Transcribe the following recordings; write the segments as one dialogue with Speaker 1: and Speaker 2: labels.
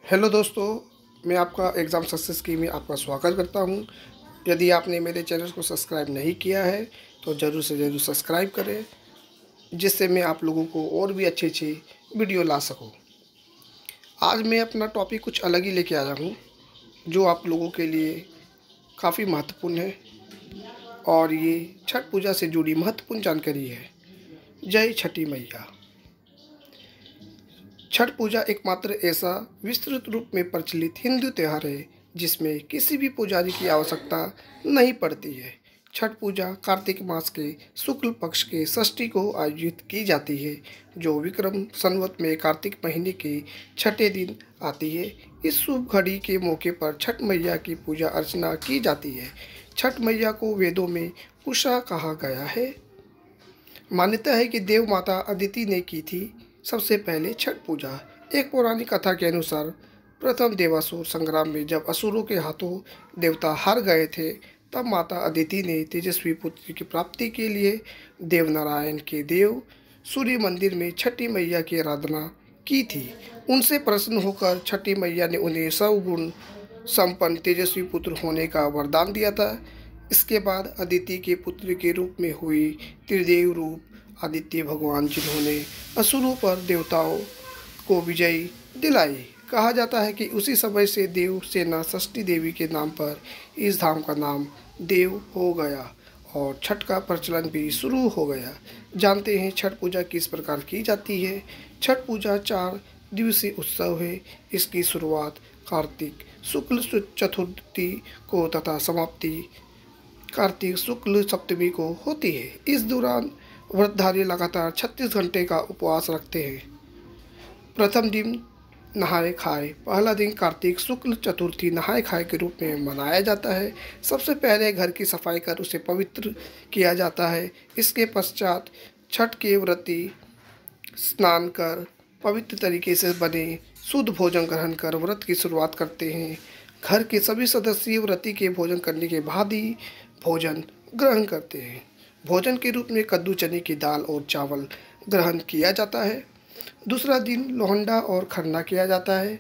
Speaker 1: Hello दोस्तों, मैं आपका एग्ज़ाम सक्सेस की में आपका स्वागत करता हूं। यदि आपने मेरे चैनल को सब्सक्राइब नहीं किया है तो ज़रूर से ज़रूर सब्सक्राइब करें, जिससे मैं आप लोगों को और भी अच्छे अच्छे वीडियो ला सकूं। आज मैं अपना टॉपिक कुछ अलग ही लेके आया हूं, जो आप लोगों के लिए काफ़ी महत्वपूर्ण है और ये छठ पूजा से जुड़ी महत्वपूर्ण जानकारी है। जय छठी मैया। छठ पूजा एकमात्र ऐसा विस्तृत रूप में प्रचलित हिंदू त्यौहार है जिसमें किसी भी पुजारी की आवश्यकता नहीं पड़ती है। छठ पूजा कार्तिक मास के शुक्ल पक्ष के षष्ठी को आयोजित की जाती है, जो विक्रम संवत में कार्तिक महीने के छठे दिन आती है। इस शुभ घड़ी के मौके पर छठ मैया की पूजा अर्चना की जाती है। छठ मैया को वेदों में उषा कहा गया है। मान्यता है कि देव माता अदिति ने की थी सबसे पहले छठ पूजा। एक पौराणिक कथा के अनुसार प्रथम देवासुर संग्राम में जब असुरों के हाथों देवता हार गए थे, तब माता अदिति ने तेजस्वी पुत्र की प्राप्ति के लिए देवनारायण के देव सूर्य मंदिर में छठी मैया की आराधना की थी। उनसे प्रसन्न होकर छठी मैया ने उन्हें सवगुण संपन्न तेजस्वी पुत्र होने का वरदान दिया था। इसके बाद अदिति के पुत्र के रूप में हुई त्रिदेव रूप आदित्य भगवान, जिन्होंने असुरों पर देवताओं को विजय दिलाई। कहा जाता है कि उसी समय से देव सेना षष्ठी देवी के नाम पर इस धाम का नाम देव हो गया और छठ का प्रचलन भी शुरू हो गया। जानते हैं छठ पूजा किस प्रकार की जाती है। छठ पूजा 4 दिवसीय उत्सव है। इसकी शुरुआत कार्तिक शुक्ल चतुर्थी को तथा समाप्ति कार्तिक शुक्ल सप्तमी को होती है। इस दौरान व्रतधारी लगातार 36 घंटे का उपवास रखते हैं। प्रथम दिन नहाए खाए। पहला दिन कार्तिक शुक्ल चतुर्थी नहाए खाए के रूप में मनाया जाता है। सबसे पहले घर की सफाई कर उसे पवित्र किया जाता है। इसके पश्चात छठ के व्रती स्नान कर पवित्र तरीके से बने शुद्ध भोजन ग्रहण कर व्रत की शुरुआत करते हैं। घर के सभी सदस्य व्रती के भोजन करने के बाद ही भोजन ग्रहण करते हैं। भोजन के रूप में कद्दू, चने की दाल और चावल ग्रहण किया जाता है। दूसरा दिन लोहंडा और खरना किया जाता है।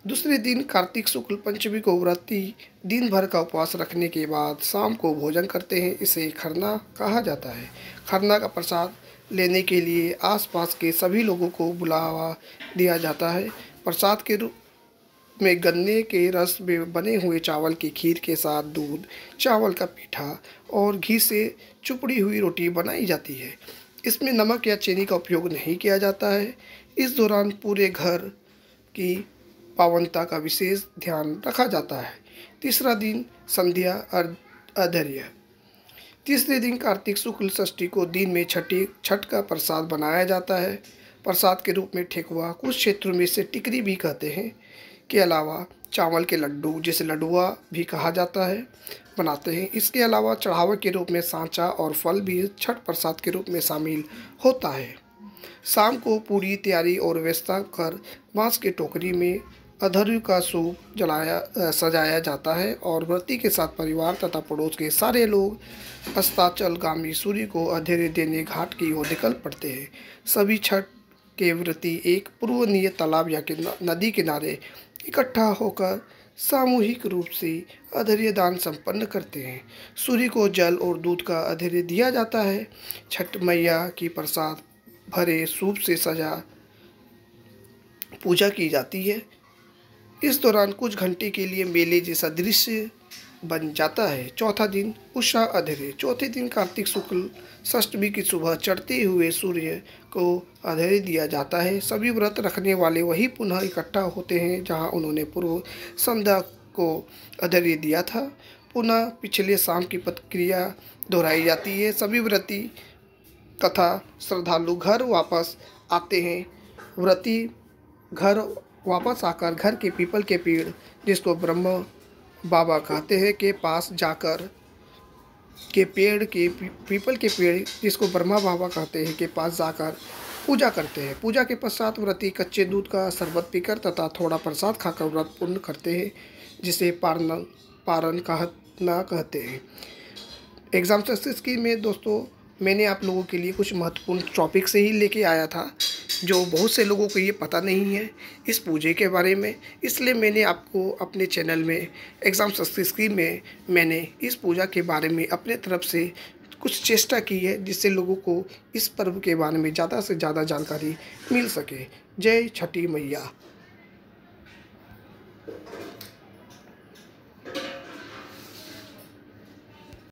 Speaker 1: दूसरे दिन कार्तिक शुक्ल पंचमी को व्रती दिन भर का उपवास रखने के बाद शाम को भोजन करते हैं। इसे खरना कहा जाता है। खरना का प्रसाद लेने के लिए आसपास के सभी लोगों को बुलावा दिया जाता है। प्रसाद के रूप में गन्ने के रस में बने हुए चावल की खीर के साथ दूध, चावल का पीठा और घी से चुपड़ी हुई रोटी बनाई जाती है। इसमें नमक या चीनी का उपयोग नहीं किया जाता है। इस दौरान पूरे घर की पावनता का विशेष ध्यान रखा जाता है। तीसरा दिन संध्या अर्घ्य। तीसरे दिन कार्तिक शुक्ल षष्ठी को दिन में छठ का प्रसाद बनाया जाता है। प्रसाद के रूप में ठेकुआ, कुछ क्षेत्रों में इसे टिकरी भी कहते हैं, के अलावा चावल के लड्डू, जिसे लड्डुआ भी कहा जाता है, बनाते हैं। इसके अलावा चढ़ावा के रूप में सांचा और फल भी छठ प्रसाद के रूप में शामिल होता है। शाम को पूरी तैयारी और व्यवस्था कर बांस के टोकरी में अधर्य का सूप सजाया जाता है और व्रती के साथ परिवार तथा पड़ोस के सारे लोग अस्ताचलगामी सूर्य को अंधेरे देने घाट की ओर निकल पड़ते हैं। सभी छठ के व्रती एक पूर्व नियत तालाब या नदी किनारे इकट्ठा होकर सामूहिक रूप से अर्घ्य दान संपन्न करते हैं। सूर्य को जल और दूध का अर्घ्य दिया जाता है। छठ मैया की प्रसाद भरे सूप से सजा पूजा की जाती है। इस दौरान कुछ घंटे के लिए मेले जैसा दृश्य बन जाता है। चौथा दिन उषा अर्घ्य। चौथे दिन कार्तिक शुक्ल षष्ठी की सुबह चढ़ते हुए सूर्य को अर्घ्य दिया जाता है। सभी व्रत रखने वाले वही पुनः इकट्ठा होते हैं जहां उन्होंने पूर्व संध्या को अर्घ्य दिया था। पुनः पिछले शाम की प्रक्रिया दोहराई जाती है। सभी व्रती तथा श्रद्धालु घर वापस आते हैं। व्रती घर वापस आकर घर के पीपल के पेड़, जिसको ब्रह्म बाबा कहते हैं, के पास जाकर पीपल के पेड़, जिसको ब्रह्मा बाबा कहते हैं, के पास जाकर पूजा करते हैं। पूजा के पश्चात व्रती कच्चे दूध का शरबत पीकर तथा थोड़ा प्रसाद खाकर व्रत पूर्ण करते हैं, जिसे पारण कहते हैं। एग्जाम सक्सेस की में दोस्तों मैंने आप लोगों के लिए कुछ महत्वपूर्ण टॉपिक से ही लेके आया था, जो बहुत से लोगों को ये पता नहीं है इस पूजे के बारे में। इसलिए मैंने आपको अपने चैनल में एग्ज़ाम सक्सेस की में मैंने इस पूजा के बारे में अपने तरफ से कुछ चेष्टा की है, जिससे लोगों को इस पर्व के बारे में ज़्यादा से ज़्यादा जानकारी मिल सके। जय छठी मैया।